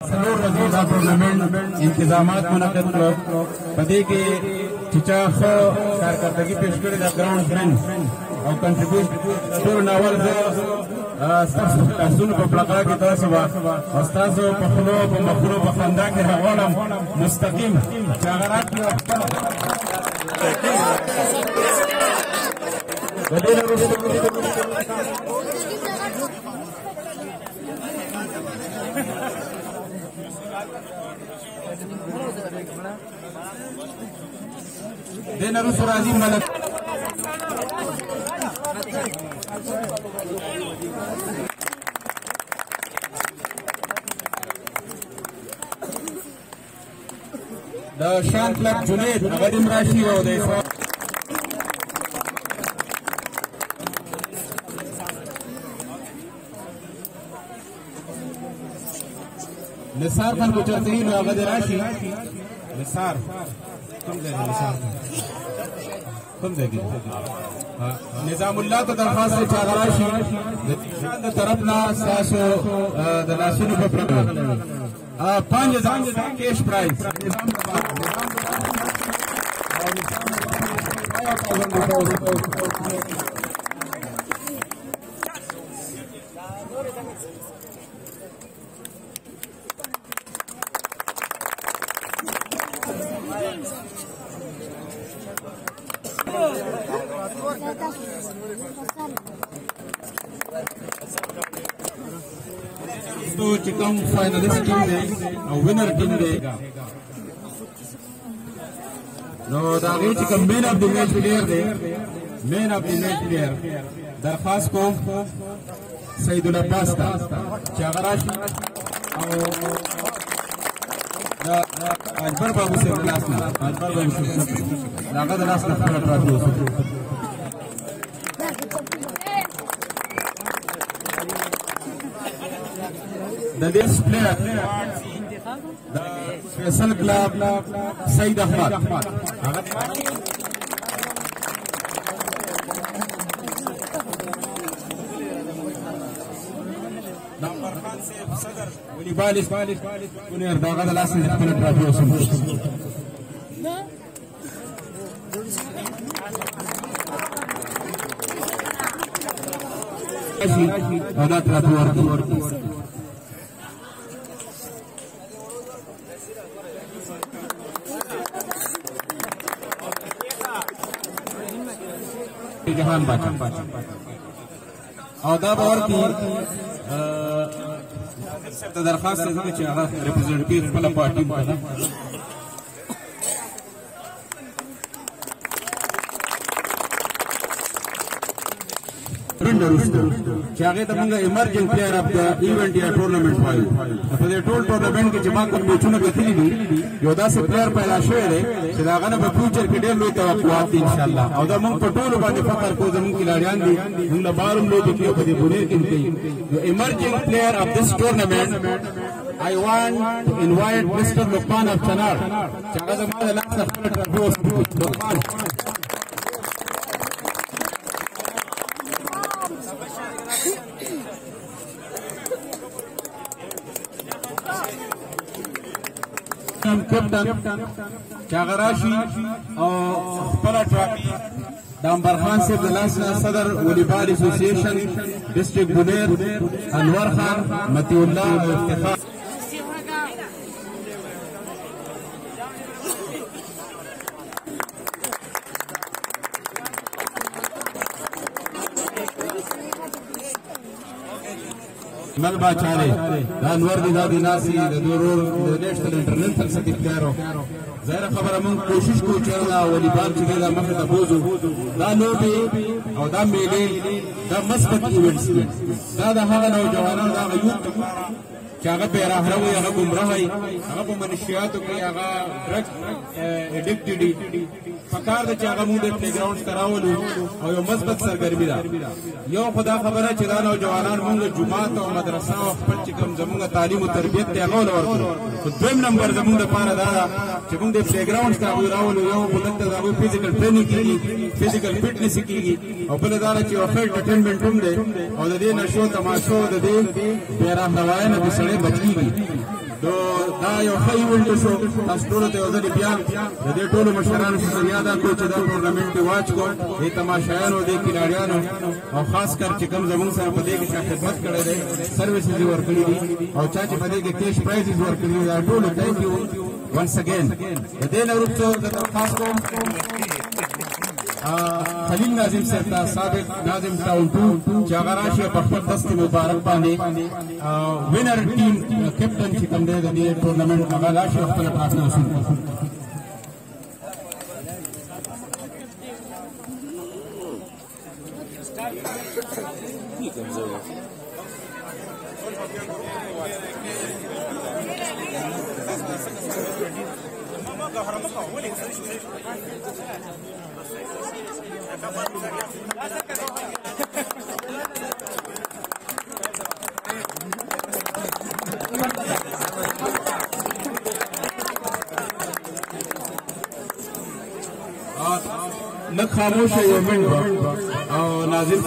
سلور ورځې دا ټورنمنټ انتظامات منعقد کړو په دې کې چې چا ښه کارکردګي پیش کړې ده ګراوند فرینډ او کنټریبیوټ ټول ناول زه ستاسو لاسونو په پړقړه کې تاسو به او ستاسو په خولو په مخونو په خندا کې راغواړم مستقیم چې هغه راکړي د دې نه وروسته دین روس راځي ملک د شان کلب جنید هغه دې راشي او د نثار خان کوچرتي نو هغه دې راشي نثار کوم ځای نثار کوم ځای کې نظام الله ته درخواست چې هغه راشي د طرف نه تاسو د لاسونو په پړقړه 5000 کیش پرایز तो چې کوم فائنلیست ټیم دی او وینر ټیم دی نو دا غي چې کوم مین اف د میچ پلیئر دی مین اف د میچ پلیئر درخواست کوم سید العباس ته چې هغه راشي او دا اکبر بابو سے کلاس نه اکبر بابو هغه د لاس نه خپل راځي the this player the special club Said Ahmad number Khan se sadar volleyball junior daga the last khapna trophy osun ada trophy warti जहान बाचा और दाब और की दरखास्त से कि रिप्रेजेंटेटिव वाला पार्टी चाहे तो मंगा emerging player of the event या टूर्नामेंट वाई तो ये टोल टूर्नामेंट के जमा को मैचों के थी नहीं योदा से प्लेयर पैदा शुरू है सिदागा ने फ्यूचर के डेल लोग तवक्कुआत इंशाल्लाह और द मंग पटोल बाने फकर को जमीन खिलाड़ियां दी मंग बारम लोग के बदे बुने किनते जो emerging player of this tournament I want to invite Mr. Luqman of Chanar चाहे तो मारे लास्ट अपने ट्रॉफी लुकमान कैप्टन चागराशी और खपला ट्रॉफी दामबर खान से दलासना सदर वॉलीबॉल एसोसिएशन डिस्ट्रिक्ट बुनेर अनवर खान मतीउल्लाह इफ्तिखार मलबा चारे अनवर दिदादी नासी दूर नेशनल इंटरनेशनल से प्लेयर ज़ाहिर खबर हम कोशिश को चलना वॉलीबॉल चलेगा मत तबोजो दा लोटे और दा मेले दा मस्बत इवेंट्स दा हागा नौजवानों दा यूथ चागा पेरा हरवे आगा गुमराही आगा मनशियातों के आगा ड्रग एडिक्टेड फकार द चागा मुंडे प्लेग्राउंड करावलू और यो मस्बत सरगर्मी दा यो खुदा खबर है चिदा नौजवानान मुंगे जुमात और मदरसा और खपल चिकम जमुंगा तालीम और तरबियत त्यागोल और तो द्विम नंबर जमुंगा पाना दादा चिमुंगे प्लेग्राउंड करावलू यो बुलंद दादा फिजिकल ट्रेनिंग की फिजिकल फिटनेस की और बले दादा ची ऑफर एंटरटेनमेंट तुम दे और दे नशो तमाशो दे बेरा हवाए न बिसड़े बचकी دا یو ښه ایونټ شو تاسو ټولو ته یو ځلې بیا د دې ټولو مشرانو شکریه ادا کوو چې دا ټورنمنټ یې واچ کړو دې تماشایانو دې کلاړیانو او خاص کر چې کوم زموږ سره په دې کې چا خدمت کړی دی سروسز یې ورکړي دي او چا چې په دې کې کیش پرایزز ورکړي دي دا ټولو تھینک یو ونس اگین د دې نه وروسته زه درخواست کوم خلیل ناظم صاحب ته سابق ناظم ټاون 2 چې هغه راشي په خپل دستې مبارک باندې وینر ټیم کیپټن چې کوم دی د دې ټورنمنټ هغه راشي خپل ټرافي وصول کړي न खामोश है ये मिनट और नाजिर